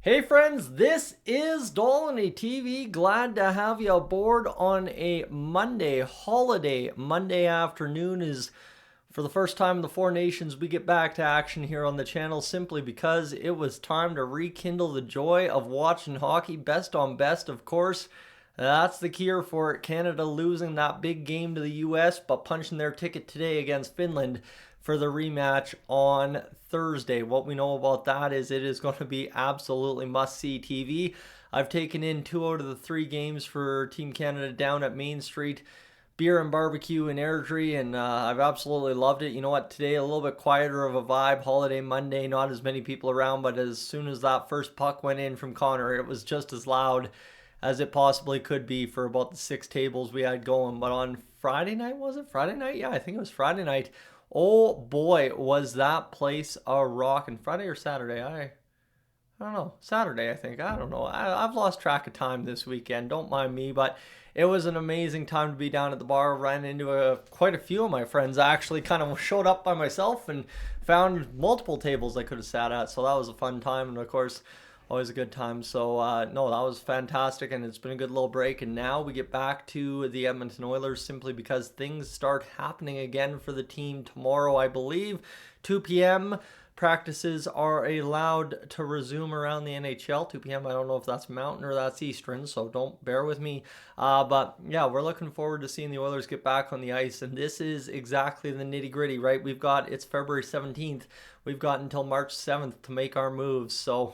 Hey friends, this is Dolynny TV. Glad to have you aboard on a Monday, holiday Monday afternoon. Is for the first time in the Four Nations we get back to action here on the channel simply because it was time to rekindle the joy of watching hockey. Best on best, of course. That's the cure for it. Canada losing that big game to the US, but punching their ticket today against Finland for the rematch on Thursday. What we know about that is it is going to be absolutely must-see TV. I've taken in 2 out of the 3 games for Team Canada down at Main Street. Beer and barbecue and Airdrie, and I've absolutely loved it. You know what, today a little bit quieter of a vibe, holiday Monday, not as many people around, but as soon as that first puck went in from Connor, it was just as loud as it possibly could be for about the 6 tables we had going. But on Friday night, was it Friday night? Yeah, I think it was Friday night. Oh boy, was that place a rockin'. Friday or Saturday? I don't know. Saturday, I think. I don't know. I've lost track of time this weekend. Don't mind me, but it was an amazing time to be down at the bar. Ran into quite a few of my friends. I actually kind of showed up by myself and found multiple tables I could have sat at. So that was a fun time. And of course, always a good time. So no, that was fantastic, and it's been a good little break. And now we get back to the Edmonton Oilers simply because things start happening again for the team tomorrow, I believe. 2 p.m. practices are allowed to resume around the NHL. 2 p.m. I don't know if that's Mountain or that's Eastern, so don't bear with me. But yeah, we're looking forward to seeing the Oilers get back on the ice, and this is exactly the nitty gritty, right? It's February 17th. We've got until March 7th to make our moves, so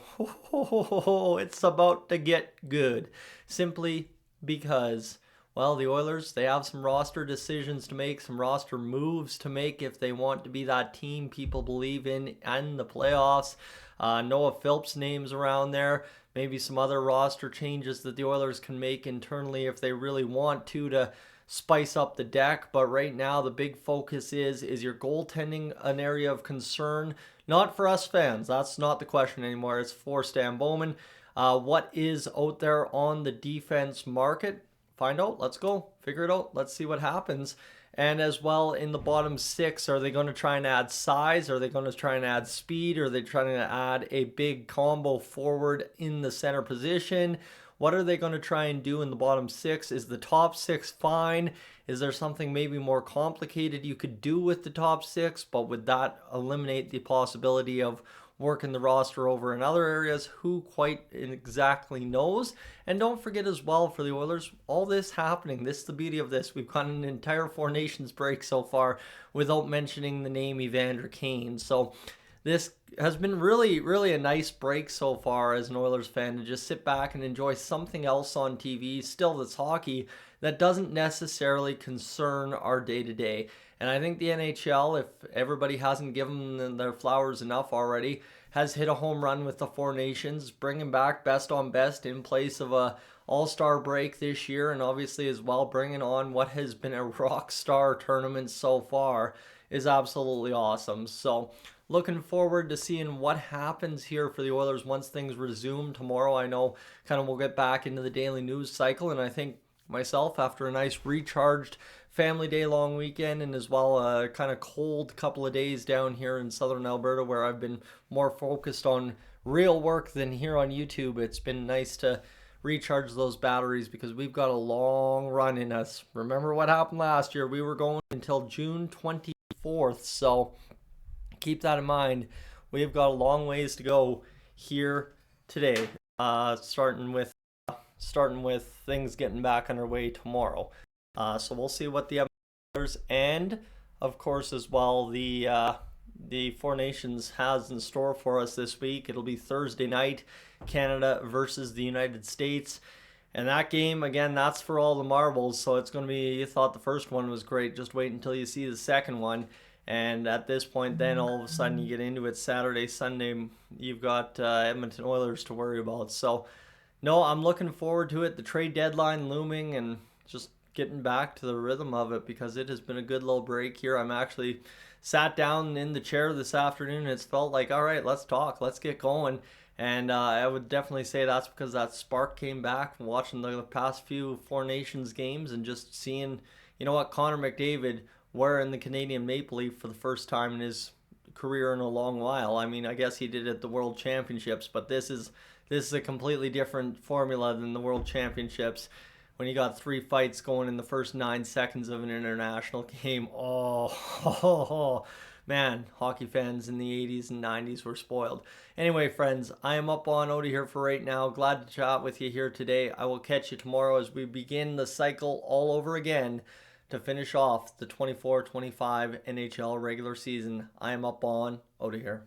it's about to get good. Simply because, well, the Oilers, they have some roster decisions to make, some roster moves to make if they want to be that team people believe in the playoffs. Noah Phillips' name's around there. Maybe some other roster changes that the Oilers can make internally if they really want to spice up the deck. But right now the big focus is your goaltending an area of concern? Not for us fans, that's not the question anymore. It's for Stan Bowman. What is out there on the defense market? Find out. Let's go figure it out. Let's see what happens. And as well, in the bottom 6, are they going to try and add size? Are they going to try and add speed? Are they trying to add a big combo forward in the center position? What are they going to try and do in the bottom 6? Is the top 6 fine? Is there something maybe more complicated you could do with the top 6? But would that eliminate the possibility of working the roster over in other areas? Who quite exactly knows? And don't forget as well, for the Oilers, all this happening, this is the beauty of this. We've got an entire Four Nations break so far without mentioning the name Evander Kane. So this has been really, really a nice break so far as an Oilers fan, to just sit back and enjoy something else on TV, still that's hockey, that doesn't necessarily concern our day-to-day. And I think the NHL, if everybody hasn't given them their flowers enough already, has hit a home run with the Four Nations, bringing back best on best in place of a all-star break this year, and obviously as well bringing on what has been a rock star tournament so far is absolutely awesome. So looking forward to seeing what happens here for the Oilers once things resume tomorrow. I know kind of we'll get back into the daily news cycle, and I think myself, after a nice recharged family day long weekend, and as well a kind of cold couple of days down here in southern Alberta where I've been more focused on real work than here on YouTube, it's been nice to recharge those batteries because we've got a long run in us. Remember what happened last year? We were going until June 24th, so keep that in mind. We've got a long ways to go here today, starting with things getting back underway tomorrow. So we'll see what the Oilers and, of course, as well, the Four Nations has in store for us this week. It'll be Thursday night, Canada versus the United States. And that game, again, that's for all the marbles. So it's going to be, you thought the first one was great, just wait until you see the second one. And at this point, then all of a sudden you get into it Saturday, Sunday, you've got Edmonton Oilers to worry about. So no, I'm looking forward to it. The trade deadline looming and just getting back to the rhythm of it because it has been a good little break here. I'm actually sat down in the chair this afternoon and it's felt like, all right, let's talk, let's get going. And I would definitely say that's because that spark came back from watching the past few Four Nations games and just seeing, you know what, Connor McDavid wearing the Canadian Maple Leaf for the first time in his career in a long while. I mean, I guess he did it at the World Championships, but this is a completely different formula than the World Championships. When you got 3 fights going in the first 9 seconds of an international game, oh, man, hockey fans in the 80s and 90s were spoiled. Anyway, friends, I am up on out of here for right now. Glad to chat with you here today. I will catch you tomorrow as we begin the cycle all over again to finish off the 24-25 NHL regular season. I am up on out of here.